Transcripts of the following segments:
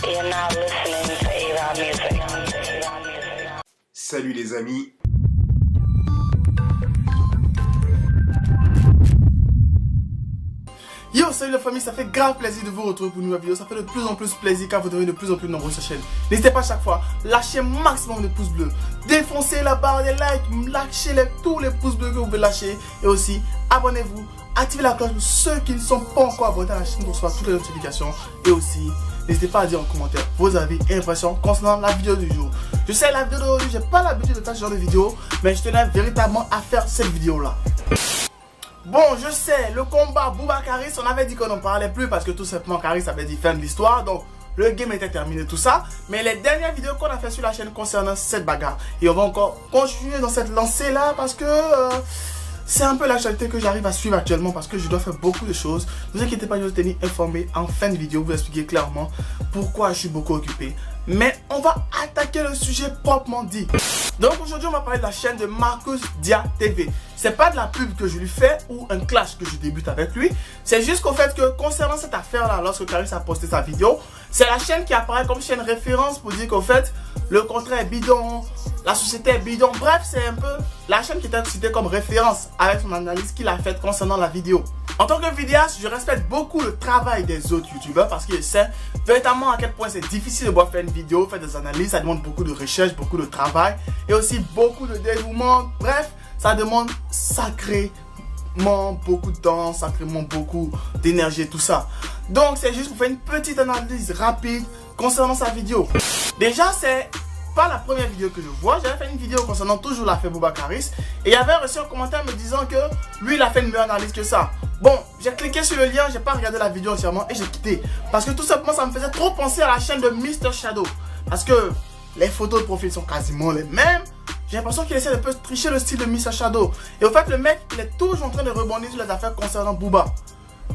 You're now listening to A-Rod Music. Salut les amis. Yo, salut la famille, ça fait grave plaisir de vous retrouver pour une nouvelle vidéo. Ça fait de plus en plus plaisir car vous devenez de plus en plus nombreux sur la chaîne. N'hésitez pas à chaque fois, lâchez maximum de pouces bleus, défoncez la barre des likes, lâchez tous les pouces bleus que vous pouvez lâcher. Et aussi, abonnez-vous, activez la cloche pour ceux qui ne sont pas encore abonnés à la chaîne pour recevoir toutes les notifications. Et aussi, n'hésitez pas à dire en commentaire vos avis et impressions concernant la vidéo du jour. Je sais, la vidéo d'aujourd'hui, j'ai pas l'habitude de faire ce genre de vidéo, mais je tenais véritablement à faire cette vidéo là. Bon, je sais, le combat Booba Caris, on avait dit qu'on n'en parlait plus parce que tout simplement Caris avait dit fin de l'histoire, donc le game était terminé, tout ça. Mais les dernières vidéos qu'on a fait sur la chaîne concernant cette bagarre, et on va encore continuer dans cette lancée là parce que c'est un peu l'actualité que j'arrive à suivre actuellement parce que je dois faire beaucoup de choses. Ne vous inquiétez pas, je vais vous tenir informé en fin de vidéo, vous expliquer clairement pourquoi je suis beaucoup occupé. Mais on va attaquer le sujet proprement dit. Donc aujourd'hui on va parler de la chaîne de Marcus Dia TV. C'est pas de la pub que je lui fais ou un clash que je débute avec lui. C'est juste qu'au fait que concernant cette affaire là, lorsque Caris a posté sa vidéo, c'est la chaîne qui apparaît comme chaîne référence pour dire qu'au fait le contrat est bidon, la société est bidon. Bref, c'est un peu la chaîne qui était citée comme référence avec son analyse qu'il a faite concernant la vidéo. En tant que vidéaste, je respecte beaucoup le travail des autres youtubeurs parce que je sais véritablement à quel point c'est difficile de pouvoir faire une vidéo, faire des analyses, ça demande beaucoup de recherche, beaucoup de travail et aussi beaucoup de dévouement. Bref, ça demande sacrément beaucoup de temps, sacrément beaucoup d'énergie et tout ça. Donc c'est juste pour faire une petite analyse rapide concernant sa vidéo. Déjà, c'est pas la première vidéo que je vois. J'avais fait une vidéo concernant toujours l'affaire Booba Caris et il y avait reçu un commentaire me disant que lui il a fait une meilleure analyse que ça. Bon, j'ai cliqué sur le lien, j'ai pas regardé la vidéo entièrement et j'ai quitté parce que tout simplement ça me faisait trop penser à la chaîne de Mr Shadow parce que les photos de profil sont quasiment les mêmes. J'ai l'impression qu'il essaie de peu tricher le style de Mr Shadow et au fait le mec il est toujours en train de rebondir sur les affaires concernant Booba.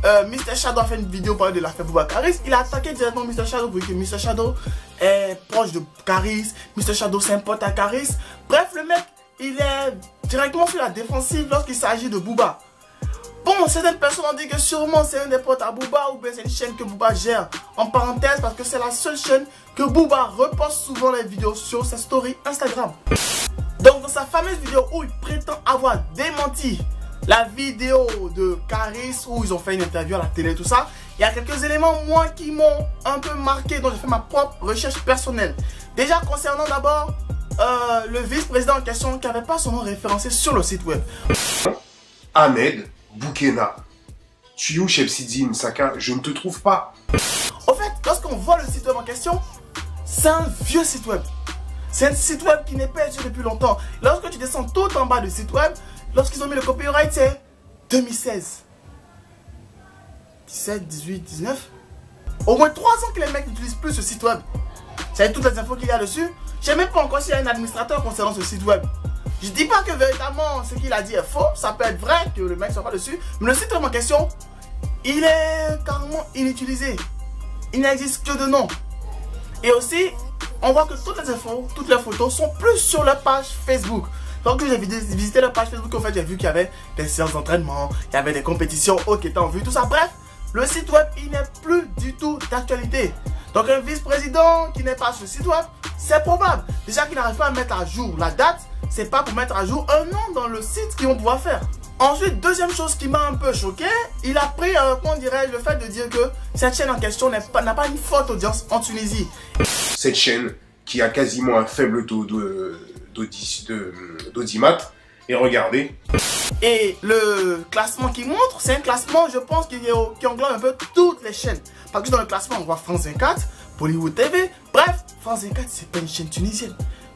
Mr Shadow a fait une vidéo parler de l'affaire Booba Caris. Il a attaqué directement Mr Shadow pour dire que Mr Shadow est proche de Caris. Mr Shadow c'est un pote à Caris. Bref, le mec il est directement sur la défensive lorsqu'il s'agit de Booba. Bon, certaines personnes ont dit que sûrement c'est un des potes à Booba ou bien c'est une chaîne que Booba gère en parenthèse parce que c'est la seule chaîne que Booba reposte souvent les vidéos sur sa story Instagram. Donc dans sa fameuse vidéo où il prétend avoir démenti la vidéo de Caris où ils ont fait une interview à la télé tout ça, il y a quelques éléments moi qui m'ont un peu marqué, donc j'ai fait ma propre recherche personnelle. Déjà concernant d'abord le vice-président en question qui n'avait pas son nom référencé sur le site web. Ahmed Boukena. Tu es où, Chepsidi Msaka? Je ne te trouve pas. En fait, lorsqu'on voit le site web en question, c'est un vieux site web. C'est un site web qui n'est pas utilisé depuis longtemps. Lorsque tu descends tout en bas du site web, lorsqu'ils ont mis le copyright, c'est 2016. 17, 18, 19. Au moins 3 ans que les mecs n'utilisent plus ce site web. C'est toutes les infos qu'il y a dessus. Je ne sais même pas encore s'il y a un administrateur concernant ce site web. Je dis pas que véritablement ce qu'il a dit est faux. Ça peut être vrai que le mec ne soit pas dessus. Mais le site web en question, il est carrément inutilisé. Il n'existe que de nom. Et aussi, on voit que toutes les infos, toutes les photos sont plus sur leur page Facebook. Donc j'ai visité leur page Facebook, en fait j'ai vu qu'il y avait des séances d'entraînement, il y avait des compétitions qui étaient en vue, tout ça. Bref, le site web il n'est plus du tout d'actualité. Donc un vice-président qui n'est pas sur le site web, c'est probable. Déjà qu'il n'arrive pas à mettre à jour la date, c'est pas pour mettre à jour un nom dans le site qu'ils vont pouvoir faire. Ensuite, deuxième chose qui m'a un peu choqué, il a pris, comment dirais-je, le fait de dire que cette chaîne en question n'a pas une forte audience en Tunisie. Cette chaîne qui a quasiment un faible taux d'audimat. Et regardez. Et le classement qu'il montre, c'est un classement, je pense, qui englobe un peu toutes les chaînes. Parce que dans le classement, on voit France 24, Bollywood TV. Bref, France 24, c'est pas une chaîne tunisienne.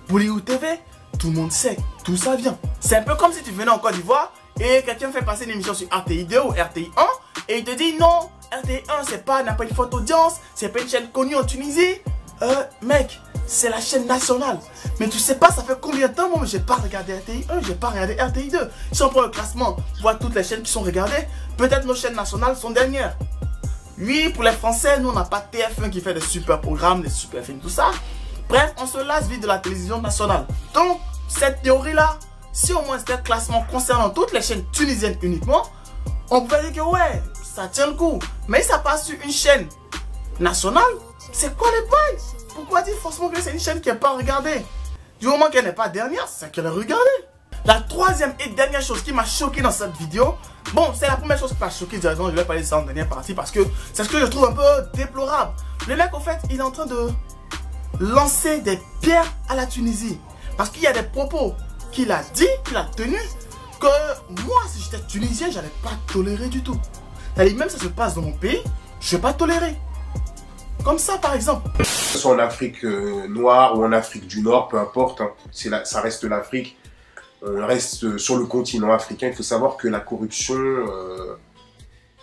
Bollywood TV, tout le monde sait, tout ça vient. C'est un peu comme si tu venais en Côte d'Ivoire et quelqu'un fait passer une émission sur RTI 2 ou RTI 1 et il te dit non, RTI 1 n'a pas une forte audience, c'est pas une chaîne connue en Tunisie. Mec, c'est la chaîne nationale. Mais tu sais pas, ça fait combien de temps, moi, j'ai pas regardé RTI 1, j'ai pas regardé RTI 2. Si on prend le classement, on voit toutes les chaînes qui sont regardées. Peut-être nos chaînes nationales sont dernières. Oui, pour les Français, nous, on n'a pas TF1 qui fait des super programmes, des super films, tout ça. Bref, on se lasse vite de la télévision nationale. Donc, cette théorie-là, si au moins c'était un classement concernant toutes les chaînes tunisiennes uniquement, on pouvait dire que ouais, ça tient le coup. Mais ça passe sur une chaîne nationale, c'est quoi les bails? Pourquoi dire forcément que c'est une chaîne qui n'est pas regardée? Du moment qu'elle n'est pas dernière, c'est qu'elle est regardée. La troisième et dernière chose qui m'a choqué dans cette vidéo, bon, c'est la première chose qui m'a choqué directement, je vais parler de ça en dernière partie parce que c'est ce que je trouve un peu déplorable. Le mec, en fait, il est en train de lancer des pierres à la Tunisie. Parce qu'il y a des propos qu'il a dit, qu'il a tenus, que moi, si j'étais tunisien, j'allais pas tolérer du tout. C'est-à-dire, même si ça se passe dans mon pays, je vais pas tolérer. Comme ça, par exemple. Que ce soit en Afrique noire ou en Afrique du Nord, peu importe, hein, ça reste l'Afrique. On reste sur le continent africain. Il faut savoir que la corruption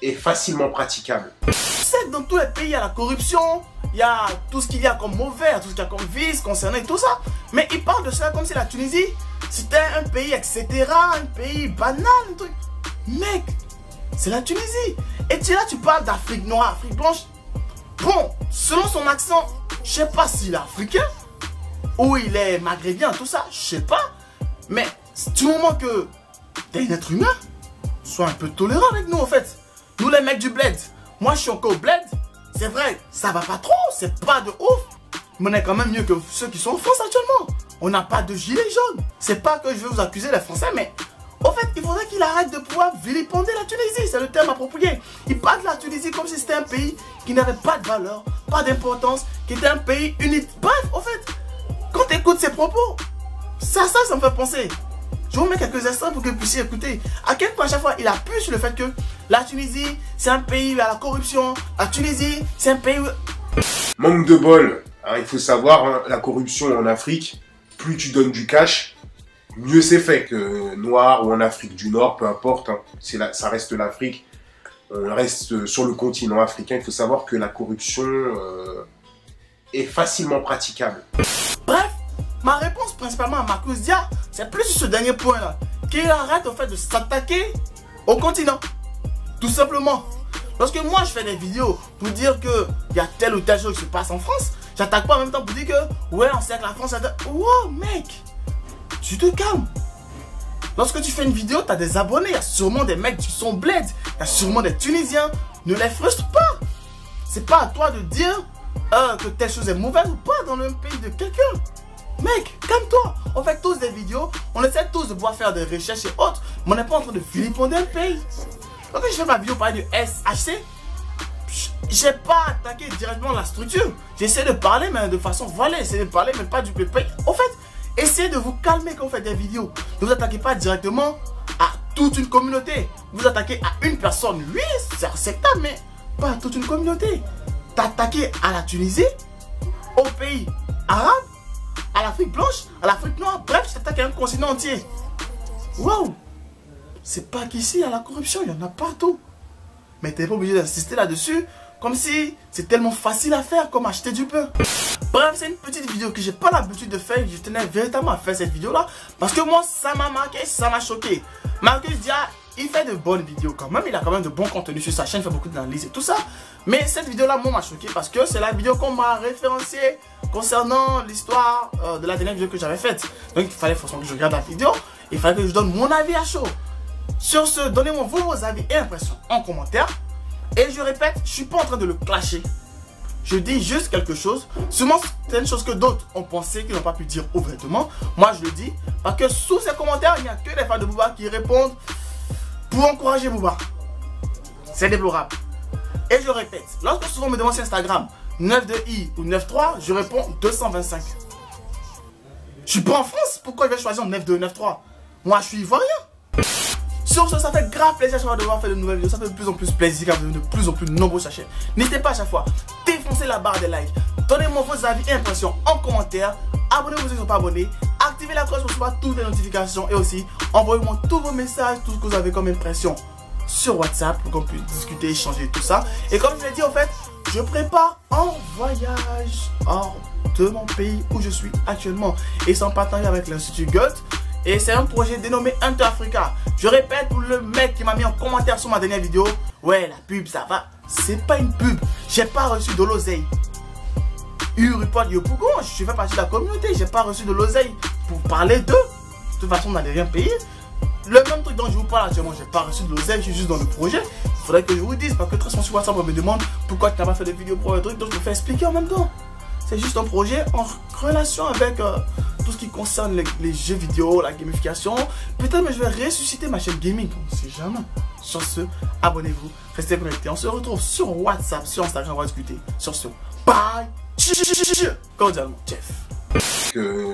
est facilement praticable. C'est que dans tous les pays, il y a la corruption, il y a tout ce qu'il y a comme mauvais, tout ce qu'il y a comme vice concernant et tout ça. Mais ils parlent de ça comme si la Tunisie, c'était un pays, etc., un pays banal, un truc. Mec, c'est la Tunisie. Et tu es là, tu parles d'Afrique noire, Afrique blanche. Bon, selon son accent, je sais pas s'il est africain ou il est maghrébien, tout ça, je sais pas. Mais du moment que t'es un être humain, sois un peu tolérant avec nous en fait. Nous les mecs du bled, moi je suis encore au bled. C'est vrai, ça va pas trop, c'est pas de ouf. Mais on est quand même mieux que ceux qui sont en France actuellement. On n'a pas de gilet jaune. C'est pas que je veux vous accuser les Français, mais en fait, il faudrait qu'il arrête de pouvoir vilipender la Tunisie. C'est le terme approprié. Il parle de la Tunisie comme si c'était un pays qui n'avait pas de valeur, pas d'importance, qui était un pays unique. Bref, en fait, quand tu écoutes ses propos, ça me fait penser. Je vous mets quelques extraits pour que vous puissiez écouter. À quel point à chaque fois il appuie sur le fait que la Tunisie, c'est un pays où il y a la corruption. La Tunisie, c'est un pays où... Manque de bol. Hein, il faut savoir, hein, la corruption en Afrique, plus tu donnes du cash, mieux c'est fait. Que noir ou en Afrique du Nord, peu importe. Hein, ça reste l'Afrique. On reste sur le continent africain. Il faut savoir que la corruption est facilement praticable. Bref. Ma réponse principalement à Marcus Dia, c'est plus sur ce dernier point là. Qu'il arrête en fait de s'attaquer au continent. Tout simplement. Lorsque moi je fais des vidéos pour dire qu'il y a telle ou telle chose qui se passe en France, j'attaque pas en même temps pour dire que ouais on sait que la France est... Wow mec, tu te calmes. Lorsque tu fais une vidéo, tu as des abonnés, il y a sûrement des mecs qui sont bled, il y a sûrement des Tunisiens. Ne les frustre pas. C'est pas à toi de dire que telle chose est mauvaise ou pas dans le pays de quelqu'un. Mec, calme-toi. On fait tous des vidéos, on essaie tous de pouvoir faire des recherches et autres, mais on n'est pas en train de vilipender un pays. Lorsque je fais ma vidéo parler du SHC, j'ai pas attaqué directement la structure. J'essaie de parler, mais de façon voilée. J'essaie de parler, mais pas du pays. En fait, essayez de vous calmer quand vous faites des vidéos. Ne vous attaquez pas directement à toute une communauté. Vous attaquez à une personne. Oui, c'est acceptable, mais pas à toute une communauté. T'attaquer à la Tunisie, au pays arabe, à l'Afrique blanche, à l'Afrique noire, bref, tu t'attaques à un continent entier. Wow! C'est pas qu'ici, il y a la corruption, il y en a partout. Mais t'es pas obligé d'insister là-dessus, comme si c'est tellement facile à faire comme acheter du pain. Bref, c'est une petite vidéo que j'ai pas l'habitude de faire. Je tenais véritablement à faire cette vidéo-là, parce que moi, ça m'a marqué, ça m'a choqué. Marcus Dia, il fait de bonnes vidéos quand même, il a quand même de bons contenus sur sa chaîne, il fait beaucoup d'analyses et tout ça. Mais cette vidéo-là, moi, m'a choqué parce que c'est la vidéo qu'on m'a référenciée concernant l'histoire de la dernière vidéo que j'avais faite. Donc, il fallait forcément que je regarde la vidéo, il fallait que je donne mon avis à chaud. Sur ce, donnez-moi vos avis et impressions en commentaire. Et je répète, je suis pas en train de le clasher. Je dis juste quelque chose. Sûrement, c'est une chose que d'autres ont pensé qu'ils n'ont pas pu dire ouvertement. Moi, je le dis parce que sous ces commentaires, il n'y a que les fans de Booba qui répondent pour encourager Booba. C'est déplorable. Et je répète, lorsque souvent on me demande sur Instagram 92i ou 93, je réponds 225. Je suis pas en France, pourquoi je vais choisir 92 93? Moi, je suis ivoirien. Sur ce, ça fait grave plaisir à chaque fois de voir faire de nouvelles vidéos. Ça fait de plus en plus plaisir quand vous devenez de plus en plus nombreux sur la chaîne. N'hésitez pas à chaque fois, défoncez la barre des likes. Donnez-moi vos avis et impressions en commentaire. Abonnez-vous si vous n'êtes pas abonnés. Activez la cloche pour recevoir toutes les notifications. Et aussi, envoyez-moi tous vos messages, tout ce que vous avez comme impression sur WhatsApp pour qu'on puisse discuter, échanger tout ça. Et comme je l'ai dit, en fait, je prépare un voyage hors de mon pays où je suis actuellement. Et c'est en partenariat avec l'Institut Goethe. Et c'est un projet dénommé Hunter Africa. Je répète pour le mec qui m'a mis en commentaire sur ma dernière vidéo. Ouais, la pub, ça va. C'est pas une pub. J'ai pas reçu de l'oseille. Uripod Yopougon, je fais partie de la communauté. J'ai pas reçu de l'oseille pour parler d'eux. De toute façon, on n'allait rien payer. Le même truc dont je vous parle actuellement, j'ai pas reçu de l'oseille. Je suis juste dans le projet. faudrait que je vous dise, parce que très souvent sur WhatsApp on me demande pourquoi tu n'as pas fait de vidéo pour un truc, donc je me fais expliquer en même temps. C'est juste un projet en relation avec tout ce qui concerne les jeux vidéo, la gamification. Peut-être que je vais ressusciter ma chaîne gaming, on ne sait jamais. Sur ce, abonnez-vous, restez connectés. On se retrouve sur WhatsApp, sur Instagram, on va discuter. Sur ce, bye. Cordialement, Jeff.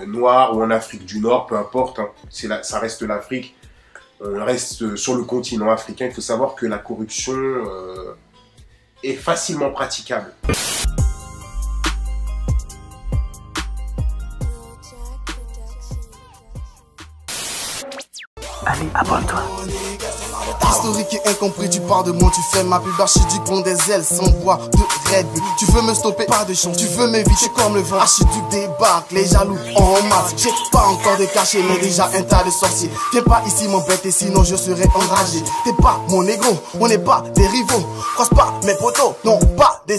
Noir ou en Afrique du Nord, peu importe, hein, ça reste l'Afrique. On reste sur le continent africain. Il faut savoir que la corruption est facilement praticable. Allez, abonne-toi. Historique et incompris, tu parles de moi, tu fais ma pub archiduc, bon des ailes sans voix de Red Bull. Tu veux me stopper, pas de chance, tu veux m'éviter comme le vent. Archiduc débarque, les jaloux en masse. J'ai pas encore de cachet, mais déjà un tas de sorciers. Viens pas ici m'embêter, sinon je serai enragé. T'es pas mon négro, on n'est pas des rivaux. Croise pas mes potos, non pas des